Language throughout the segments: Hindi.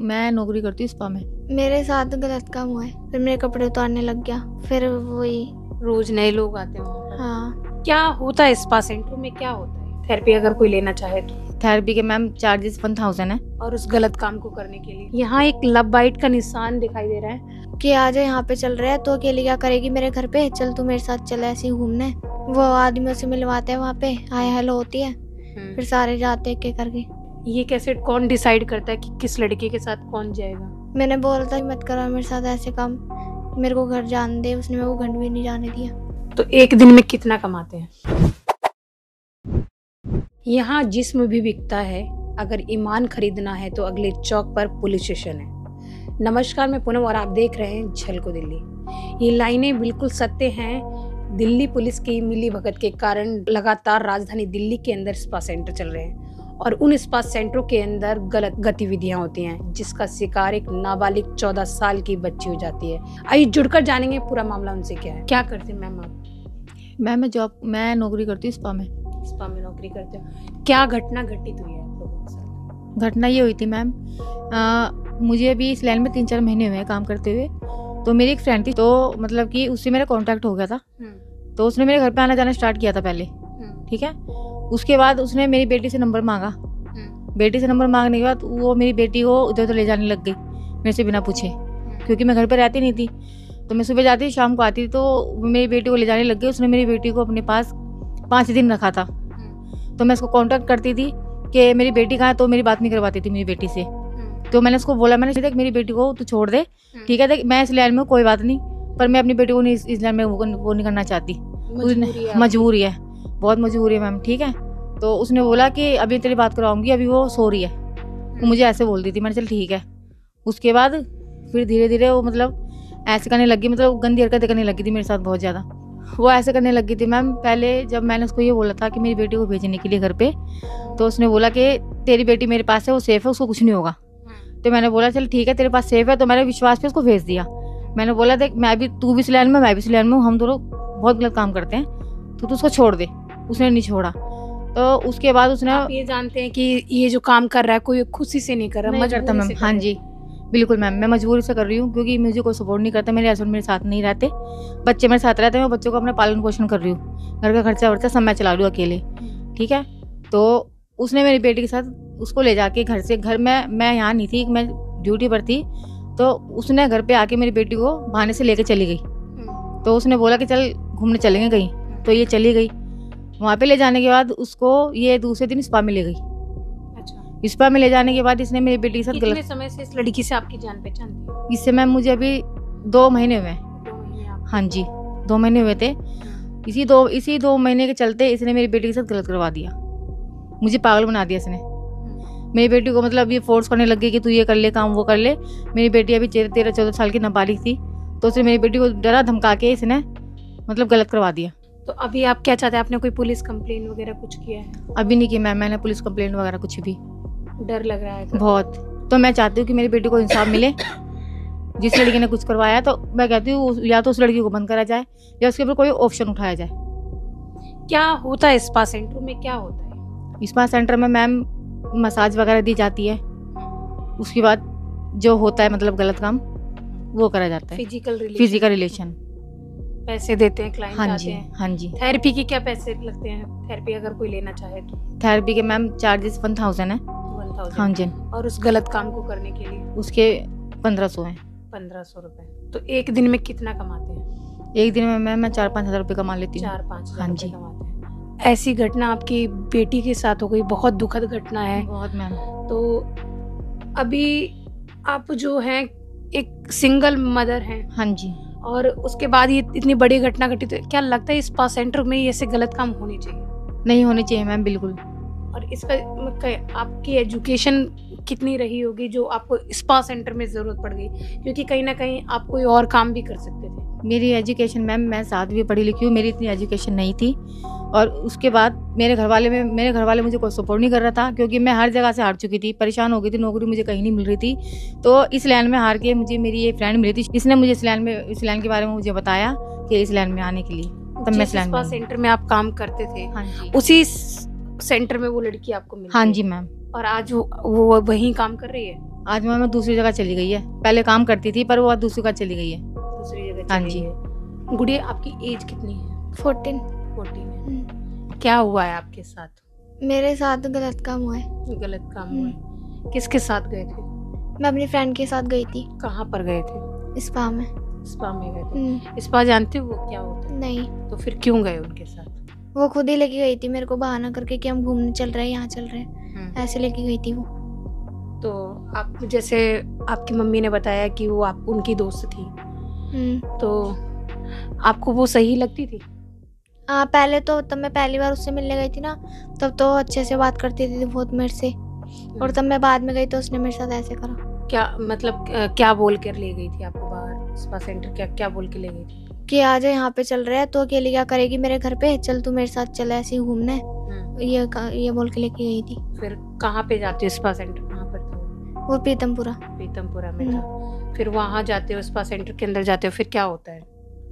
मैं नौकरी करती हूँ स्पा में। मेरे साथ गलत काम हुआ है, फिर मेरे कपड़े उतारने लग गया, फिर वही। रोज नए लोग आते हैं वहाँ पर। हाँ। क्या होता है स्पा सेंटर में, क्या होता है? थेरेपी अगर कोई लेना चाहे तो थेरेपी के मैम चार्जेस 1000 है। और उस गलत काम को करने के लिए यहाँ एक लव बाइट का निशान दिखाई दे रहा है कि आज यहाँ पे चल रहा है तो अकेले क्या करेगी मेरे घर पे, चल तू मेरे साथ चल ऐसे ही घूमने। वो आदमियों से मिलवाते हैं वहाँ पे, हाय हेलो होती है, फिर सारे जाते एक एक करके। ये कैसे कौन डिसाइड करता है कि किस लड़के के साथ कौन जाएगा? मैंने बोला था मत करो मेरे साथ ऐसे काम, मेरे को घर जाने दे, उसने मेरे को घर भी नहीं जाने दिया। तो एक दिन में कितना कमाते हैं? यहाँ जिस्म भी बिकता है, अगर ईमान खरीदना है तो अगले चौक पर पुलिस स्टेशन है। नमस्कार, मैं पूनम और आप देख रहे हैं झलको दिल्ली। ये लाइनें बिल्कुल सत्य हैं। दिल्ली पुलिस की मिलीभगत के कारण लगातार राजधानी दिल्ली के अंदर स्पा सेंटर चल रहे हैं और उन स्पा सेंटरों के अंदर गलत गतिविधियां होती हैं, जिसका शिकार एक नाबालिग 14 साल की बच्ची हो जाती है। आइए जुड़कर जानेंगे पूरा मामला उनसे क्या है। क्या करते हैं मैम आप? मैम मैं नौकरी करती हूँ स्पा में। स्पा में नौकरी करते हो, क्या घटना घटित हुई है आप लोगों के साथ? घटना ये हुई थी मैम, मुझे अभी इस लाइन में 3-4 महीने हुए हैं काम करते हुए। तो मेरी एक फ्रेंड थी, तो मतलब कि उससे मेरा कांटेक्ट हो गया था। तो उसने मेरे घर पे आना जाना स्टार्ट किया था पहले, ठीक है। उसके बाद उसने मेरी बेटी से नंबर मांगा। बेटी से नंबर मांगने के बाद वो मेरी बेटी को उधर उधर ले जाने लग गई मेरे से बिना पूछे, क्योंकि मैं घर पर रहती नहीं थी। तो मैं सुबह जाती शाम को आती, तो मेरी बेटी को ले जाने लग गई। उसने मेरी बेटी को अपने पास 5 दिन रखा था। तो मैं उसको कांटेक्ट करती थी कि मेरी बेटी कहाँ है, तो मेरी बात नहीं करवाती थी मेरी बेटी से। तो मैंने उसको बोला, मैंने देख मेरी बेटी को तू छोड़ दे, ठीक है, देख मैं इस लाइन में कोई बात नहीं, पर मैं अपनी बेटी को नहीं इस लाइन में वो नहीं करना चाहती। मजबूरी है, बहुत मजबूरी है मैम, ठीक है। तो उसने बोला कि अभी तेरी बात करवाऊंगी, अभी वो सो रही है। वो मुझे ऐसे बोलती थी, मैंने चल ठीक है। उसके बाद फिर धीरे धीरे वो मतलब ऐसे करने लगी, मतलब गंदी हरकतें करने लगी थी मेरे साथ बहुत ज़्यादा। वो ऐसे करने लगी थी मैम। पहले जब मैंने उसको ये बोला था कि मेरी बेटी को भेजने के लिए घर पे, तो उसने बोला कि तेरी बेटी मेरे पास है, वो सेफ है, उसको कुछ नहीं होगा। तो मैंने बोला चल ठीक है, तेरे पास सेफ है, तो मैंने विश्वास पे उसको भेज दिया। मैंने बोला देख मैं भी, तू भी इस लाइन में, मैं भी इस लाइन में हूँ, हम दोनों बहुत गलत काम करते हैं, तो तू उसको छोड़ दे। उसने नहीं छोड़ा। तो उसके बाद उसने, आप ये जानते हैं कि ये जो काम कर रहा है कोई खुशी से नहीं कर रहा, करता मैम। हाँ जी बिल्कुल मैम, मैं मजबूरी से कर रही हूँ, क्योंकि मुझे कोई सपोर्ट नहीं करता। मेरे हस्बैंड मेरे साथ नहीं रहते, बच्चे मेरे साथ रहते हैं। मैं बच्चों को अपने पालन पोषण कर रही हूँ, घर का खर्चा वर्चा सब मैं चला रही हूँ अकेले, ठीक है। तो उसने मेरी बेटी के साथ उसको ले जाके घर से, घर में मैं यहाँ नहीं थी, मैं ड्यूटी पर थी, तो उसने घर पे आके मेरी बेटी को बहाने से लेके चली गई। तो उसने बोला कि चल घूमने चलेंगे कहीं, तो ये चली गई। वहाँ पे ले जाने के बाद उसको ये दूसरे दिन स्पा में ले गई। अच्छा। स्पा में ले जाने के बाद इसने मेरी बेटी के साथ गलत। कितने समय से इस लड़की से आपकी जान पहचान थी? इससे मैम मुझे अभी 2 महीने हुए। हाँ जी 2 महीने हुए थे। इसी 2 महीने के चलते इसने मेरी बेटी के साथ गलत करवा दिया, मुझे पागल बना दिया इसने। मेरी बेटी को मतलब ये फोर्स करने लग गई कि तू ये कर ले काम, वो कर ले। मेरी बेटी अभी 13-14 साल की नाबालिग थी, तो उसने मेरी बेटी को डरा धमका के इसने मतलब गलत करवा दिया। तो अभी आप क्या चाहते हैं? आपने कोई पुलिस कंप्लेन वगैरह कुछ किया है? अभी नहीं किया मैम, मैंने पुलिस कंप्लेंट वगैरह कुछ भी। डर लग रहा है बहुत। तो मैं चाहती हूँ कि मेरी बेटी को इंसाफ मिले। जिस लड़की ने कुछ करवाया, तो मैं कहती हूँ या तो उस लड़की को बंद करा जाए या उसके ऊपर कोई ऑप्शन उठाया जाए। क्या होता है स्पा सेंटर में, क्या होता है? स्पा सेंटर में मैम मसाज वगैरह दी जाती है, उसके बाद जो होता है मतलब गलत काम वो करा जाता है। फिजिकल रिलेशन पैसे देते हैं क्लाइंट? हाँ जी हाँ जी। थेरेपी के क्या पैसे लगते हैं? थेरेपी अगर कोई लेना चाहे तो? थेरेपी के मैम चार्जेस 1000 है। 1000? हाँ जी। और उस गलत काम को करने के लिए उसके 1500 है। 1500 रुपए। तो एक दिन में कितना कमाते हैं? एक दिन में मैम मैं 4-5 हज़ार रुपये कमा लेती हूँ। 4-5 हाँ जी। कमाते हैं। ऐसी घटना आपकी बेटी के साथ हो गई, बहुत दुखद घटना है। बहुत मैम। तो अभी आप जो है एक सिंगल मदर हैं। हाँ जी। और उसके बाद ये इतनी बड़ी घटना घटी, तो क्या लगता है स्पा सेंटर में ऐसे गलत काम होने चाहिए? नहीं होने चाहिए मैम, बिल्कुल। और इसका आपकी एजुकेशन कितनी रही होगी जो आपको स्पा सेंटर में जरूरत पड़ गई? क्योंकि कहीं ना कहीं आप कोई और काम भी कर सकते थे। मेरी एजुकेशन मैम, मैं 7वीं पढ़ी लिखी हूँ, मेरी इतनी एजुकेशन नहीं थी। और उसके बाद मेरे घर वाले मुझे कोई सपोर्ट नहीं कर रहा था, क्योंकि मैं हर जगह से हार चुकी थी, परेशान हो गई थी, नौकरी मुझे कहीं नहीं मिल रही थी। तो इस लाइन में हार के मुझे मेरी एक फ्रेंड मिली थी, इसने मुझे इस लाइन के बारे में मुझे बताया कि इस लाइन में आने के लिए, तब मैं इस लाइन में। सेंटर में आप काम करते थे? हाँ जी। उसी सेंटर में वो लड़की आपको मिली? हाँ जी मैम। और आज वो वहीं काम कर रही है? आज मैं दूसरी जगह चली गई है। पहले काम करती थी पर वो आज दूसरी जगह चली गई है। दूसरी जगह हाँ चली जी। गई है। गुड़िया आपकी एज कितनी है? 14। 14 है। क्या हुआ है आपके साथ? मेरे साथ गलत काम हुआ है। गलत काम हुआ है। किसके साथ गए थे? मैं अपनी फ्रेंड के साथ गई थी। कहाँ पर गए थे? स्पा में। स्पा में गए थे। स्पा जानते हो वो क्या होता है? नहीं। तो फिर क्यों गए उनके साथ? वो खुद ही लेके गई थी मेरे को बहाना करके कि हम घूमने चल रहे हैं, यहाँ चल रहे हैं, ऐसे लेके गई थी वो। तो आप जैसे आपकी मम्मी ने बताया कि वो आप उनकी दोस्त थी, तो आपको वो सही लगती थी? हाँ, पहले तो तब मैं पहली बार उससे मिलने गई थी ना, तब तो अच्छे से बात करती थी बहुत मेरे से, और तब मैं बाद में गई तो उसने मेरे साथ ऐसे करा। क्या मतलब क्या बोल कर ले गई थी आपको बाहर स्पा सेंटर? क्या क्या बोल के ले गई थी? कि आज यहाँ पे चल रहा है तो अकेली क्या करेगी मेरे घर पे, चल तू मेरे साथ चल ऐसे ही घूमने, ये बोल के लेके गई थी। फिर कहाँ पे जाते हो स्पा सेंटर? कहाँ पर था वो पीतमपुरा। पीतमपुरा में था। फिर वहाँ जाते हो, स्पा सेंटर के अंदर जाते हो, फिर क्या होता है?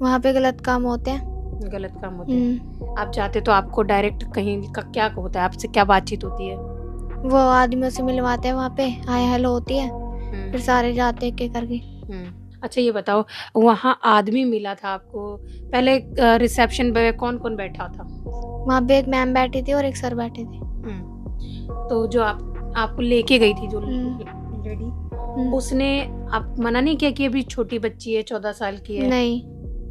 वहाँ पे गलत काम होते हैं। गलत काम होते हैं। आप जाते तो आपको डायरेक्ट कहीं का क्या होता है? आपसे क्या बातचीत होती है? वो आदमियों से मिलवाते हैं, वहाँ पे हाय हेलो होती है, फिर सारे जाते हैं के करके। अच्छा ये बताओ, वहाँ आदमी मिला था आपको? पहले रिसेप्शन पे कौन कौन बैठा था? वहाँ पे एक मैम बैठी थी और एक सर बैठे थे। तो जो आपको लेके गई थी जो लेडी, उसने आप मना नहीं किया कि अभी छोटी बच्ची है, 14 साल की है? नहीं।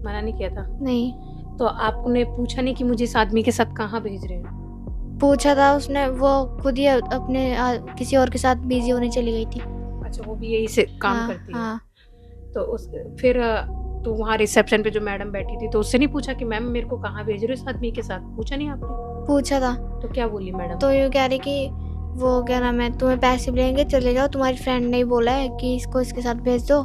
मना नहीं किया था? नहीं। तो आपने पूछा नहीं कि मुझे इस आदमी के साथ कहाँ भेज रहे हैं? पूछा था उसने, वो खुद ही अपने किसी और के साथ बिजी होने चली गई थी। अच्छा, वो भी यही से काम करती है? हाँ। तो फिर तो वहाँ रिसेप्शन पे जो मैडम बैठी थी तो उससे नहीं पूछा कि मैम मेरे को कहाँ भेज रहे हो इस आदमी के साथ? पूछा नहीं आपने? पूछा था। तो क्या बोली मैडम? तो यूँ कह रही कि वो क्या नाम है, तुम्हें पैसे मिलेंगे, चले जाओ, तुम्हारी फ्रेंड ने ही बोला है कि इसको इसके साथ भेज दो।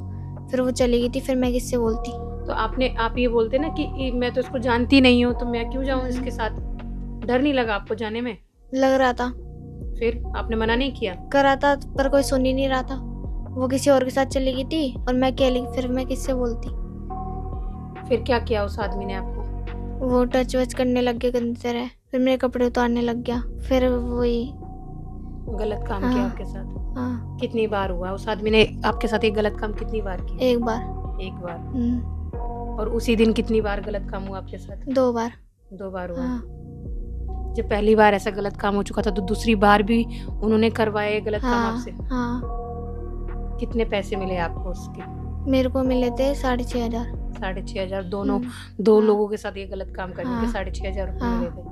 फिर वो चली गई थी, फिर मैं किससे बोलती? तो आप ये बोलते ना कि मैं तो इसको जानती नहीं हूँ तो मैं क्यों जाऊँ इसके साथ? डर नहीं लगा आपको जाने में? लग रहा था। फिर आपने मना नहीं किया? करा था पर कोई सुन ही नहीं रहा था। वो किसी और के साथ चली गई थी और मैं अकेली, फिर मैं किससे बोलती? फिर क्या किया उस आदमी ने आपको? वो टच वच करने लग गया गंदी तरह, फिर मेरे कपड़े उतारने लग गया, फिर वही गलत काम किया आपके साथ? हाँ। कितनी बार हुआ उस आदमी ने आपके साथ ये गलत काम? कितनी बार किया? एक बार। एक बार। और उसी दिन कितनी बार गलत काम हुआ आपके साथ? 2 बार। 2 बार हुआ। हाँ। जब पहली बार ऐसा गलत काम हो चुका था तो दूसरी बार भी उन्होंने करवाया गलत काम आपसे? हाँ। कितने पैसे मिले आपको उसके? मेरे को मिले थे 6,500। 6,500 दोनों? दो लोगों के साथ ये गलत काम करने के 6,500 रुपये मिले थे।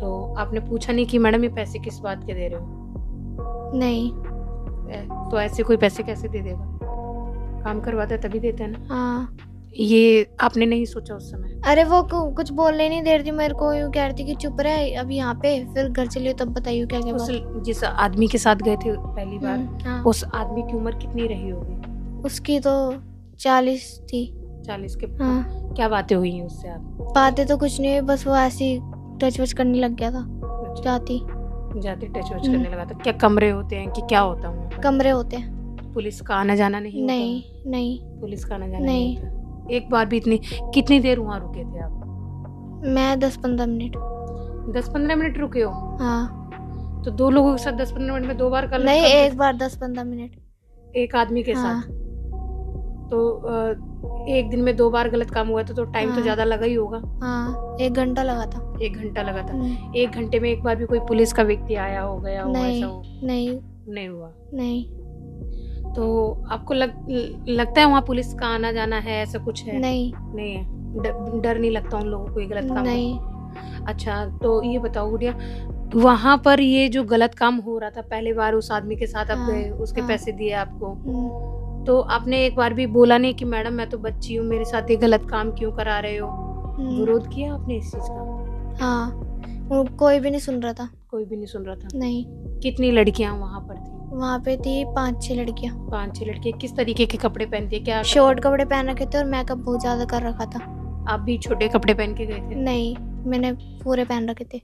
तो आपने पूछा नहीं कि मैडम ये पैसे किस बात के दे रहे हो? नहीं। तो ऐसे कोई पैसे कैसे दे देगा? काम करवाता है तभी देता है ना? हाँ। ये आपने नहीं सोचा उस समय? अरे वो कुछ बोलने नहीं दे रही थी मेरे को, यूँ कह रही थी कि चुप रहे अभी यहाँ पे, फिर घर चलिए तब बताइए क्या क्या बात। जिस आदमी के साथ गए थे पहली बार, हाँ। उस आदमी की उम्र कितनी रही होगी? उसकी तो 40 थी। 40 के? हाँ। क्या बातें हुई उससे? आप बातें तो कुछ नहीं हुई, बस वो ऐसी टच वच करने लग गया था। जाती टच वच करने लगा था? क्या कमरे होते हैं कि क्या होता है? कमरे होते हैं। पुलिस का आना जाना नहीं होता? नहीं। पुलिस का आना जाना नहीं। होता? एक बार भी कितनी देर वहाँ रुके थे आप? मैं 10-15 मिनट। 10-15 मिनट रुके हो? हाँ। तो 2 लोगों के साथ 10-15 मिनट में 2 बार कर? नहीं, एक बार 10-15 मिनट एक आदमी के साथ। तो एक दिन में 2 बार गलत काम हुआ था तो टाइम तो ज्यादा लगा ही होगा? हाँ, 1 घंटा लगा था। 1 घंटा लगा था। 1 घंटे में एक बार भी कोई पुलिस का व्यक्ति आया हो गया हो? ऐसा हो? नहीं हुआ। नहीं। तो आपको लगता है वहाँ पुलिस का आना जाना है, ऐसा कुछ है? नहीं है। डर नहीं लगता उन लोगों को ये गलत काम? नहीं। अच्छा, तो ये बताओ गुड़िया, वहाँ पर ये जो गलत काम हो रहा था पहली बार उस आदमी के साथ आप गए, उसके पैसे दिए आपको, तो आपने एक बार भी बोला नहीं कि मैडम मैं तो बच्ची हूँ, मेरे साथ ये गलत काम क्यों करा रहे हो? विरोध किया आपने इस चीज का? हाँ। कोई भी नहीं सुन रहा था। कोई भी नहीं सुन रहा था? नहीं। कितनी लड़कियां वहाँ पर थी? वहाँ पे थी 5-6 लड़कियाँ। 5-6 लड़कियाँ। किस तरीके के कपड़े पहनती है? क्या शॉर्ट कपड़े पहन रखे थे और मेकअप बहुत ज्यादा कर रखा था। आप भी छोटे कपड़े पहन के गए थे? नहीं, मैंने पूरे पहन रखे थे।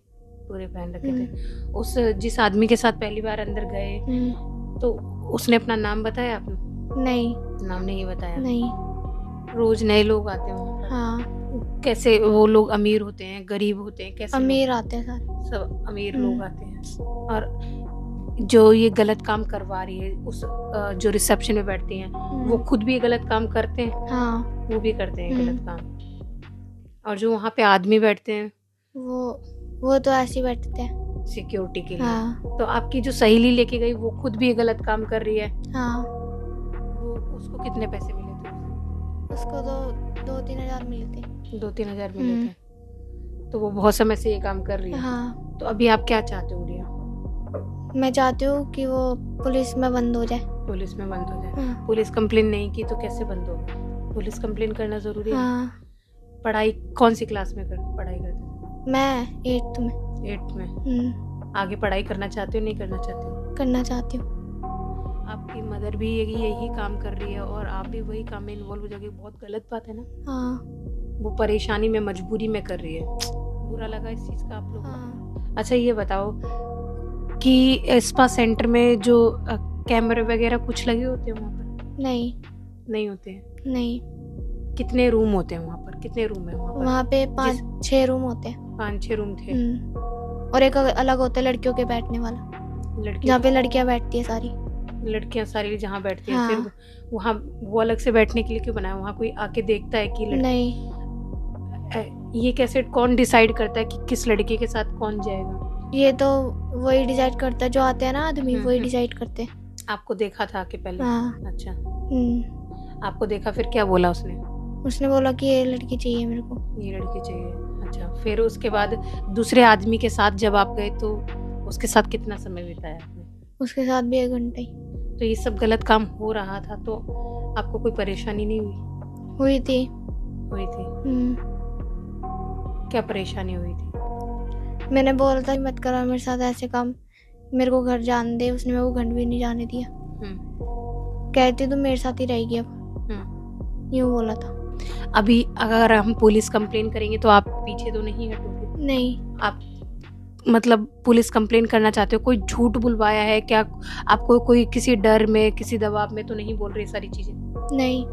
पूरे पहन रखे थे। उस जिस आदमी के साथ पहली बार अंदर गए तो उसने अपना नाम बताया आपने? नहीं। नाम नहीं बताया? नहीं। रोज नए लोग आते हैं? हाँ। कैसे वो लोग? अमीर होते हैं, गरीब होते हैं, कैसे? अमीर आते हैं सारे। सब अमीर लोग आते हैं। और जो ये गलत काम करवा रही है उस जो रिसेप्शन में बैठती हैं वो खुद भी ये गलत काम करते हैं? हाँ। वो भी करते हैं गलत काम। और जो वहाँ पे आदमी बैठते हैं वो तो ऐसे ही बैठते हैं सिक्योरिटी के लिए। हाँ। तो आपकी जो सहेली लेके गई वो खुद भी ये गलत काम कर रही है? हाँ। वो उसको कितने पैसे मिले थे? उसको तो 2-3 हज़ार मिले थे। 2-3 हज़ार मिले थे। तो वो बहुत समय से ये काम कर रही है। हाँ। तो अभी आप क्या चाहते हो रिया? मैं चाहती हूँ कि वो पुलिस में बंद हो जाए। पुलिस में बंद हो जाए। हाँ। पुलिस कंप्लेन नहीं की तो कैसे बंद होगा? पुलिस कंप्लेन करना जरूरी है। हाँ। पढ़ाई कौन सी क्लास में पढ़ाई करते थे? मैं 8th में। 8th में। आगे पढ़ाई करना चाहते हो नहीं करना चाहते हो? करना चाहती हूँ। आपकी मदर भी यही काम कर रही है और आप भी वही काम में इन्वॉल्व हो जाओगे, बहुत गलत बात है ना? हाँ। वो परेशानी में मजबूरी में कर रही है। बुरा लगा इस चीज़ का आप लोग? हाँ। अच्छा ये बताओ कि स्पा सेंटर में जो कैमरे वगैरह कुछ लगे होते हैं वहाँ पर? नहीं होते हैं। नहीं। कितने रूम होते हैं वहाँ पर? कितने रूम है वहाँ पर? वहाँ पे 5-6 रूम होते हैं। 5-6 रूम थे। और एक अलग होता है लड़कियों के बैठने वाला, जहाँ पे लड़कियाँ बैठती है सारी। लड़कियाँ सारी जहाँ बैठती हैं। हाँ। फिर वहाँ वो अलग से बैठने के लिए क्यों बनाया? वहाँ कोई आके देखता है कि नहीं। ये कैसे कौन डिसाइड करता है कि किस लड़के के साथ कौन जाएगा? ये तो वही डिसाइड करता है, जो आते हैं ना आदमी वही डिसाइड करते हैं। आपको देखा था आके पहले? हाँ। अच्छा। आपको देखा, फिर क्या बोला उसने? उसने बोला कि ये लड़की चाहिए मेरे को। ये लड़की चाहिए। अच्छा, फिर उसके बाद दूसरे आदमी के साथ जब आप गए तो उसके साथ कितना समय बिताया आपने? उसके साथ भी 1 घंटा ही। तो ये सब गलत काम हो रहा था तो आपको कोई परेशानी नहीं हुई? हुई थी। क्या परेशानी हुई थी? मैंने बोला था मत करो मेरे साथ ऐसे काम, मेरे को घर जाने दे। उसने मेरे को घर भी नहीं जाने दिया। कहती तो मेरे साथ ही रहेगी अब, यूँ बोला था। अभी अगर हम पुलिस कंप्लेन करेंगे तो आप पीछे तो नहीं हटोगे? नहीं। आप मतलब पुलिस कंप्लेन करना चाहते हो? कोई झूठ बुलवाया है क्या आपको? कोई किसी डर में किसी दबाव में तो नहीं बोल रही सारी चीजें? नहीं।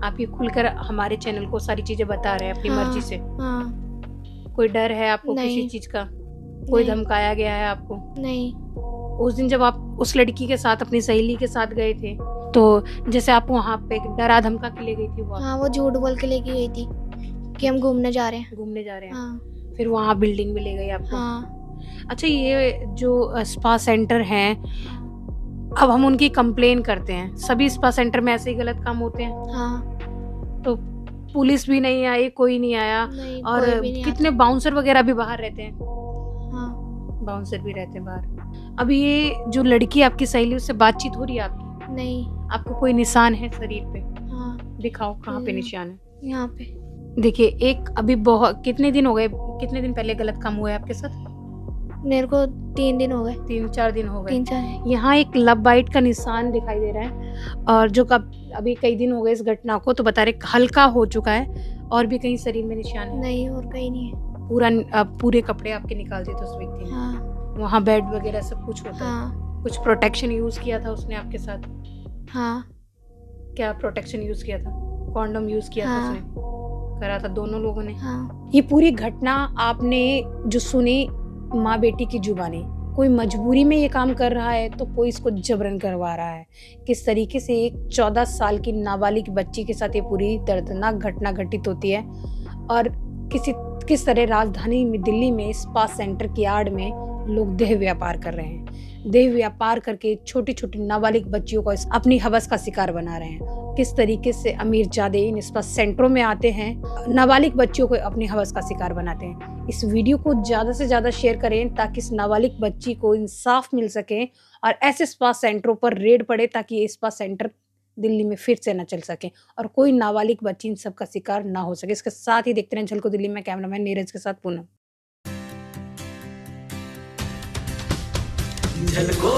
आप ये खुलकर हमारे चैनल को सारी चीजें बता रहे हैं अपनी मर्जी से? हाँ। कोई डर है आपको किसी चीज का? कोई धमकाया गया है आपको? नहीं। उस दिन जब आप उस लड़की के साथ अपनी सहेली के साथ गए थे तो जैसे आप वहाँ पे डरा धमका के ले गई थी वो? हाँ, वो झूठ बोल के लेके गई थी कि हम घूमने जा रहे हैं। हाँ। फिर वहाँ बिल्डिंग में ले गई आपको? हाँ। अच्छा, ये जो स्पा सेंटर हैं अब हम उनकी कंप्लेन करते हैं, सभी स्पा सेंटर में ऐसे ही गलत काम होते हैं? हाँ। तो पुलिस भी नहीं आई, कोई नहीं आया? नहीं, और कोई भी नहीं कितने बाउंसर वगैरह भी बाहर रहते हैं? हाँ। बाउंसर भी रहते हैं बाहर। अभी ये जो लड़की आपकी सहेली उससे बातचीत हो रही है आपकी? नहीं। आपको कोई निशान है शरीर पे? हाँ। दिखाओ कहाँ पे निशान है? यहाँ पे देखिए, एक अभी बहुत कितने दिन हो गए, कितने दिन पहले गलत काम हुआ है आपके साथ? मेरे को 3 दिन हो गए। 3-4 दिन हो गए। 3-4। यहाँ एक लव बाइट का निशान दिखाई दे रहा है और जो अभी कई दिन हो गए इस घटना को, तो बता रहे हल्का हो चुका है। और भी कहीं शरीर में निशान है? नहीं, और कहीं नहीं है। पूरे कपड़े आपके निकाल दिए थे उस व्यक्ति ने? हाँ। वहाँ बेड वगैरह सब कुछ होता हाँ। है? कुछ प्रोटेक्शन यूज किया था उसने आपके साथ? हाँ। क्या प्रोटेक्शन यूज किया था? कॉन्डोम यूज किया था उसने? करा था दोनों लोगों ने? हाँ। ये पूरी घटना आपने जो सुनी माँ बेटी की जुबानी, कोई मजबूरी में ये काम कर रहा है तो कोई इसको जबरन करवा रहा है। किस तरीके से एक 14 साल की नाबालिग बच्ची के साथ ये पूरी दर्दनाक घटना घटित होती है और किस तरह राजधानी में दिल्ली में स्पा सेंटर की आड़ में लोग देह व्यापार कर रहे हैं। देह व्यापार करके छोटी छोटी नाबालिग बच्चियों को अपनी हवस का शिकार बना रहे हैं। किस तरीके से अमीरजादे इन स्पा सेंटरों में आते हैं, नाबालिग बच्चियों को अपनी हवस का शिकार बनाते हैं। इस वीडियो को ज़्यादा से ज़्यादा शेयर करें ताकि इस नाबालिग बच्ची को इंसाफ मिल सके और ऐसे स्पा सेंटरों पर रेड पड़े ताकि ये स्पा सेंटर दिल्ली में फिर से न चल सके और कोई नाबालिग बच्ची इन सब का शिकार ना हो सके। इसके साथ ही देखते रहें झलको दिल्ली में कैमरामैन नीरज के साथ पूनम। झलको